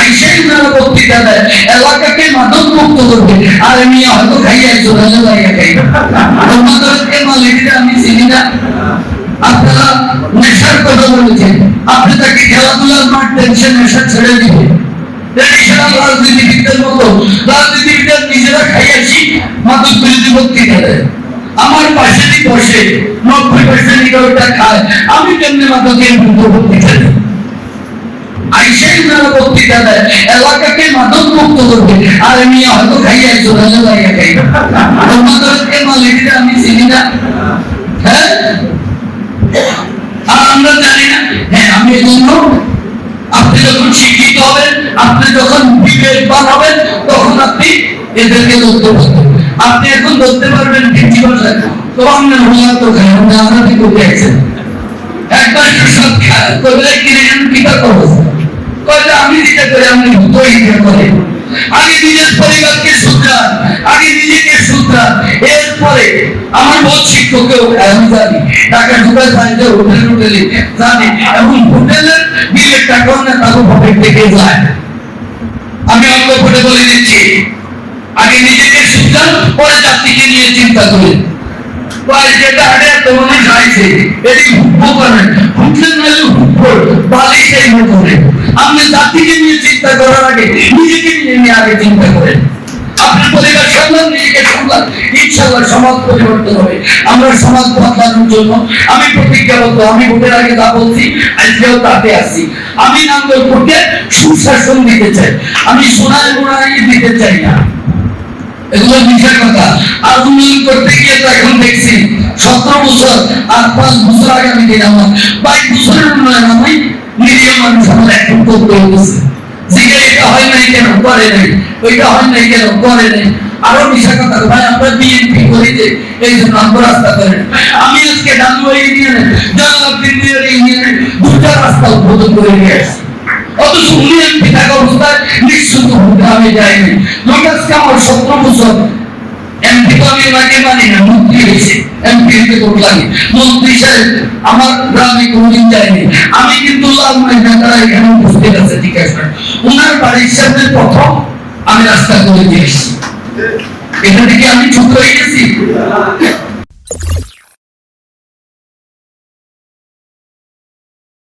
আইসাই যারা বক্তৃতা দেয় এলাকাকে মাদক মুক্ত করবে, আর আমি হয়তো খাইয়া চলে যাইয়া খাই তোমাদেরকে মালিকটা আমি চিনি না। আপনারা নেশার কথা বলেছেন, আপনি তাকে খেলাধুলার মাঠ টেনশন নেশা ছেড়ে দিবে। রাজনীতিবিদদের মতো রাজনীতিবিদরা নিজেরা খাইয়াছি মাদক বিরোধী বক্তৃতা দেয়। আমার পাশে বসে 90% ওটা খায়, আমি কেমনে মাদকের বিরুদ্ধে বক্তৃতা দিই? আইসাই যারা বক্তৃতা দেয় এলাকাকে মাদক মুক্ত করবে, আর আমি হয়তো খাইয়া চলে যাইয়া খাই তোমাদেরকে মালিকটা আমি চিনি না। হ্যাঁ, আর আমরা জানি না। হ্যাঁ, আমি এই জন্য আপনি যখন শিক্ষিত হবেন, আপনি যখন বিবেকবান হবেন, তখন আপনি এদেরকে ধরতে পারবেন। আপনি এখন ধরতে পারবেন হিন্দি ভাষায়, তো আমরা হইয়া তো খাই আমরা কি করতে আছেন একবার সব করলে কিনে কিটা করবো কয়টা আমি যেটা করে আমি ভূতই করে আগে নিজের পরিবারকে শুধরান, আগে নিজেকে শুধরান, এরপরে আমার বহুত শিক্ষককেও আমি জানি টাকা ঢুকায় যায় যে হোটেলে জানি, এবং হোটেলের বিলের টাকাও না তারও পকেট থেকে যায়। আমি অল্প করে বলে দিচ্ছি, আগে নিজেকে শুধরান, পরে জাতিকে নিয়ে চিন্তা করেন। যেটা আগে তোমাদের খাইছে এটি হুপ্পো করেন, হুপলে নাহলে হুপ্পো বালি সেই করে। আপনি জাতিকে নিয়ে চিন্তা করার আগে নিজেকে নিয়ে আগে চিন্তা করেন। আপনার পরিবার সামলান, নিজেকে সামলান, ইনশাআল্লাহ সমাজ পরিবর্তন হবে। আমরা সমাজ বদলানোর জন্য আমি প্রতিজ্ঞাবদ্ধ। আমি ভোটের আগে যা বলছি আজকেও তাতে আছি। আমি নাঙ্গলকোটে সুশাসন দিতে চাই, আমি সোনার গোড়ায় দিতে চাই না। এগুলো মিথ্যার কথা। আর উন্নয়ন করতে গিয়ে তো এখন দেখছি 17 বছর আর 5 বছর আগামী দিন আমার 22 বছরের উন্নয়ন আমি নিরীহ মানুষ আমার এখন করতে হয়েছে। জিজ্ঞাসা এটা হয় নাই কেন করে নাই, ওইটা হয় নাই কেন করে নাই। আরো মিশা কথা, ভাই আমরা বিএনপি করি যে এই জন্য আমরা রাস্তা করেন। আমি আজকে ডালুয়া ইউনিয়নে জলালউদ্দিন ইউনিয়নে 2টা রাস্তা উদ্বোধন করে নিয়ে আসছি। অথচ বিএনপি থাকা অবস্থায় নিশ্চিত আমি যাইনি। লোকাসকে আমার 17 বছর এমপি তো আমি ওনাকে মানি না, মন্ত্রী হয়েছে, এমপি হতে কোট লাগে, মন্ত্রী সাহেব আমার গ্রামে কোনদিন যায়নি। আমি কিন্তু লাল ময়দানরা এখানে উপস্থিত আছে, ঠিক আছে, ওনার বাড়ির সামনে প্রথম আমি রাস্তা করে দিয়েছি। এটা থেকে আমি চুপ হয়ে গেছি।